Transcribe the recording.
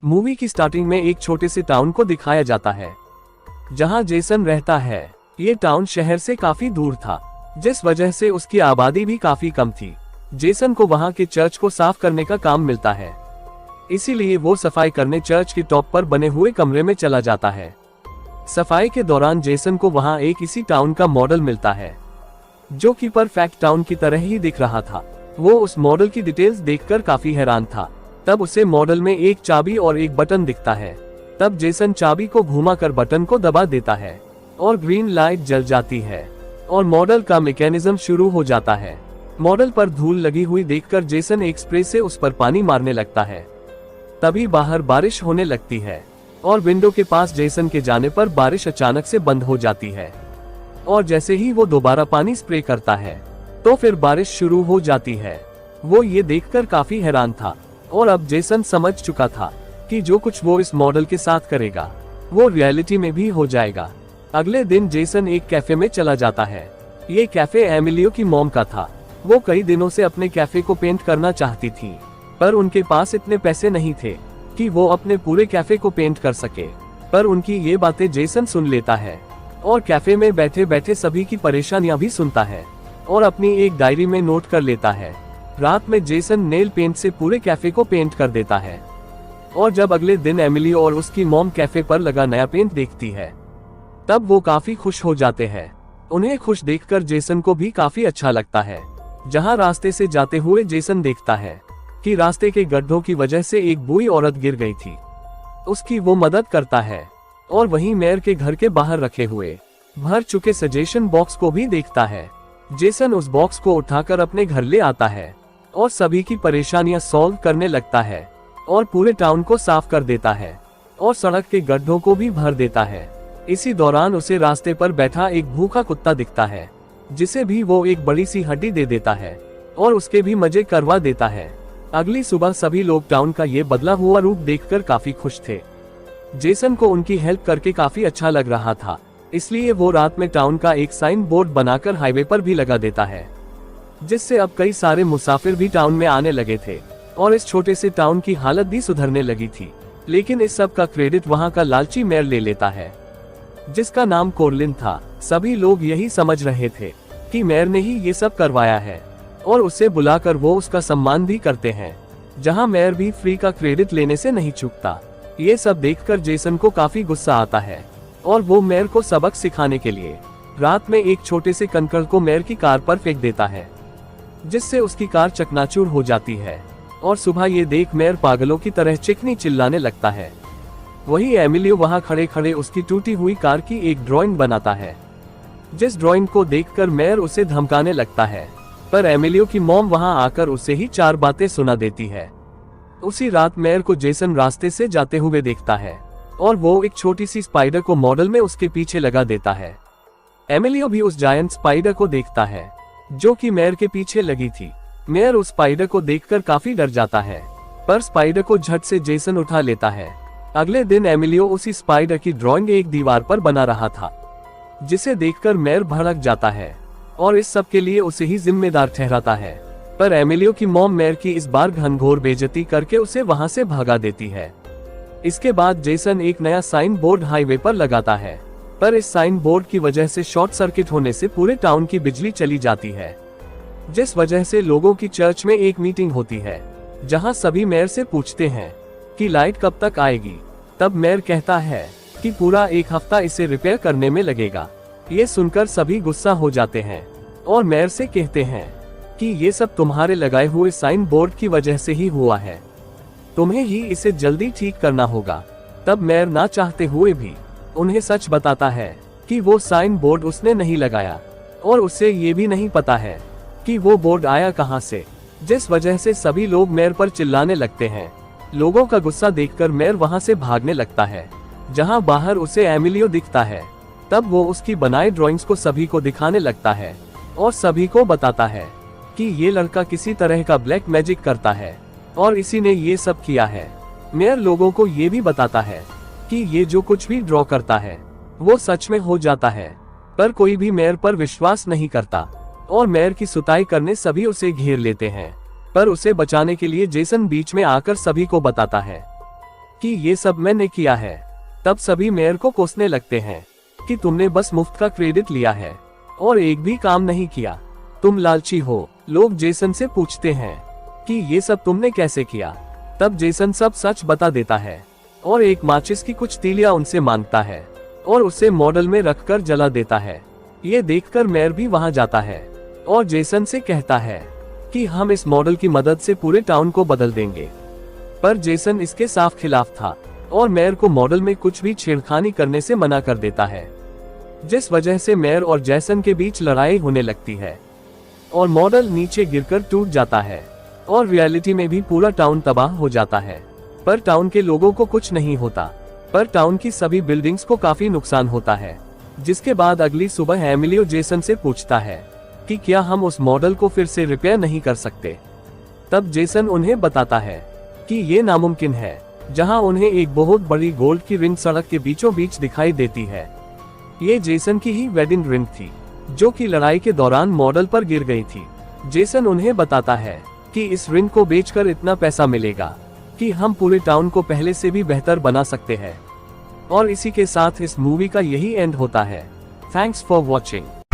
Movie की starting में एक छोटे से टाउन को दिखाया जाता है जहां जेसन रहता है। ये टाउन शहर से काफी दूर था, जिस वजह से उसकी आबादी भी काफी कम थी। जेसन को वहां के चर्च को साफ करने का काम मिलता है, इसीलिए वो सफाई करने चर्च के टॉप पर बने हुए कमरे में चला जाता है। सफाई के दौरान जेसन को वहां एक इसी टाउन का मॉडल मिलता है जो कि परफेक्ट टाउन की तरह ही दिख रहा था। वो उस मॉडल की डिटेल्स देखकर काफी हैरान था। तब उसे मॉडल में एक चाबी और एक बटन दिखता है। तब जेसन चाबी को घुमाकर बटन को दबा देता है और ग्रीन लाइट जल जाती है और मॉडल का मैकेनिज्म शुरू हो जाता है। मॉडल पर धूल लगी हुई देखकर जेसन एक स्प्रे से उस पर पानी मारने लगता है। तभी बाहर बारिश होने लगती है और विंडो के पास जेसन के जाने पर बारिश अचानक से बंद हो जाती है और जैसे ही वो दोबारा पानी स्प्रे करता है तो फिर बारिश शुरू हो जाती है। वो ये देखकर काफी हैरान था और अब जेसन समझ चुका था कि जो कुछ वो इस मॉडल के साथ करेगा वो रियलिटी में भी हो जाएगा। अगले दिन जेसन एक कैफे में चला जाता है। ये कैफे एमिलियो की मॉम का था। वो कई दिनों से अपने कैफे को पेंट करना चाहती थी, पर उनके पास इतने पैसे नहीं थे कि वो अपने पूरे कैफे को पेंट कर सके। पर उनकी ये बातें जेसन सुन लेता है और कैफे में बैठे बैठे सभी की परेशानियां भी सुनता है और अपनी एक डायरी में नोट कर लेता है। रात में जेसन नेल पेंट से पूरे कैफे को पेंट कर देता है और जब अगले दिन एमिली और उसकी मॉम कैफे पर लगा नया पेंट देखती है तब वो काफी खुश हो जाते हैं। उन्हें खुश देखकर जेसन को भी काफी अच्छा लगता है। जहां रास्ते से जाते हुए जेसन देखता है कि रास्ते के गड्ढों की वजह से एक बूढ़ी औरत गिर गई थी। उसकी वो मदद करता है और वहीं मेयर के घर के बाहर रखे हुए भर चुके सजेशन बॉक्स को भी देखता है। जेसन उस बॉक्स को उठाकर अपने घर ले आता है और सभी की परेशानियां सॉल्व करने लगता है और पूरे टाउन को साफ कर देता है और सड़क के गड्ढों को भी भर देता है। इसी दौरान उसे रास्ते पर बैठा एक भूखा कुत्ता दिखता है जिसे भी वो एक बड़ी सी हड्डी दे देता है और उसके भी मजे करवा देता है। अगली सुबह सभी लोग टाउन का ये बदला हुआ रूप देखकर काफी खुश थे। जेसन को उनकी हेल्प करके काफी अच्छा लग रहा था, इसलिए वो रात में टाउन का एक साइन बोर्ड बनाकर हाईवे पर भी लगा देता है, जिससे अब कई सारे मुसाफिर भी टाउन में आने लगे थे और इस छोटे से टाउन की हालत भी सुधरने लगी थी। लेकिन इस सब का क्रेडिट वहाँ का लालची मेयर ले लेता है जिसका नाम कोरलिन था। सभी लोग यही समझ रहे थे कि मेयर ने ही ये सब करवाया है और उसे बुलाकर वो उसका सम्मान भी करते हैं, जहां मेयर भी फ्री का क्रेडिट लेने से नहीं चूकता। ये सब देखकर जेसन को काफी गुस्सा आता है और वो मेयर को सबक सिखाने के लिए रात में एक छोटे से कंकड़ को मेयर की कार पर फेंक देता है, जिससे उसकी कार चकनाचूर हो जाती है और सुबह ये देख मेयर पागलों की तरह चिकनी चिल्लाने लगता है। वही एमिलियो वहां खड़े खड़े उसकी टूटी हुई कार की एक ड्राइंग बनाता है, जिस ड्राइंग को देखकर मेयर उसे धमकाने लगता है। पर एमिलियो की मॉम वहां आकर उसे ही 4 बातें सुना देती है। उसी रात मेयर को जेसन रास्ते से जाते हुए देखता है और वो एक छोटी सी स्पाइडर को मॉडल में उसके पीछे लगा देता है। एमिलियो भी उस जायंट स्पाइडर को देखता है जो कि मेयर के पीछे लगी थी। मेयर उस स्पाइडर को देखकर काफी डर जाता है, पर स्पाइडर को झट से जेसन उठा लेता है। अगले दिन एमिलियो उसी स्पाइडर की ड्राइंग एक दीवार पर बना रहा था, जिसे देखकर मेयर भड़क जाता है और इस सब के लिए उसे ही जिम्मेदार ठहराता है। पर एमिलियो की मॉम मेयर की इस बार घनघोर बेइज्जती करके उसे वहां से भगा देती है। इसके बाद जेसन एक नया साइन बोर्ड हाईवे पर लगाता है, पर इस साइन बोर्ड की वजह से शॉर्ट सर्किट होने से पूरे टाउन की बिजली चली जाती है, जिस वजह से लोगों की चर्च में एक मीटिंग होती है जहां सभी मेयर से पूछते हैं कि लाइट कब तक आएगी। तब मेयर कहता है कि पूरा 1 हफ्ता इसे रिपेयर करने में लगेगा। ये सुनकर सभी गुस्सा हो जाते हैं और मेयर से कहते हैं कि ये सब तुम्हारे लगाए हुए साइन बोर्ड की वजह से ही हुआ है, तुम्हें ही इसे जल्दी ठीक करना होगा। तब मेयर ना चाहते हुए भी उन्हें सच बताता है कि वो साइन बोर्ड उसने नहीं लगाया और उसे ये भी नहीं पता है कि वो बोर्ड आया कहां से, जिस वजह से सभी लोग मेयर पर चिल्लाने लगते हैं। लोगों का गुस्सा देखकर मेयर वहां से भागने लगता है, जहां बाहर उसे एमिलियो दिखता है। तब वो उसकी बनाई ड्राइंग्स को सभी को दिखाने लगता है और सभी को बताता है कि ये लड़का किसी तरह का ब्लैक मैजिक करता है और इसी ने ये सब किया है। मेयर लोगों को ये भी बताता है कि ये जो कुछ भी ड्रॉ करता है वो सच में हो जाता है, पर कोई भी मेयर पर विश्वास नहीं करता और मेयर की सुताई करने सभी उसे घेर लेते हैं। पर उसे बचाने के लिए जेसन बीच में आकर सभी को बताता है कि ये सब मैंने किया है। तब सभी मेयर को कोसने लगते हैं कि तुमने बस मुफ्त का क्रेडिट लिया है और एक भी काम नहीं किया, तुम लालची हो। लोग जेसन से पूछते हैं कि ये सब तुमने कैसे किया। तब जेसन सब सच बता देता है और एक माचिस की कुछ तीलियां उनसे मांगता है और उसे मॉडल में रखकर जला देता है। ये देखकर मेयर भी वहां जाता है और जेसन से कहता है कि हम इस मॉडल की मदद से पूरे टाउन को बदल देंगे। पर जेसन इसके साफ खिलाफ था और मेयर को मॉडल में कुछ भी छेड़खानी करने से मना कर देता है, जिस वजह से मेयर और जेसन के बीच लड़ाई होने लगती है और मॉडल नीचे गिरकर टूट जाता है और रियलिटी में भी पूरा टाउन तबाह हो जाता है। पर टाउन के लोगों को कुछ नहीं होता, पर टाउन की सभी बिल्डिंग्स को काफी नुकसान होता है। जिसके बाद अगली सुबह एमिलियो जेसन से पूछता है कि क्या हम उस मॉडल को फिर से रिपेयर नहीं कर सकते। तब जेसन उन्हें बताता है कि ये नामुमकिन है, जहां उन्हें एक बहुत बड़ी गोल्ड की रिंग सड़क के बीचों बीच दिखाई देती है। ये जेसन की ही वेडिंग रिंग थी, जो कि लड़ाई के दौरान मॉडल पर गिर गई थी। जेसन उन्हें बताता है कि इस रिंग को बेचकर इतना पैसा मिलेगा कि हम पूरे टाउन को पहले से भी बेहतर बना सकते हैं। और इसी के साथ इस मूवी का यही एंड होता है। Thanks for watching.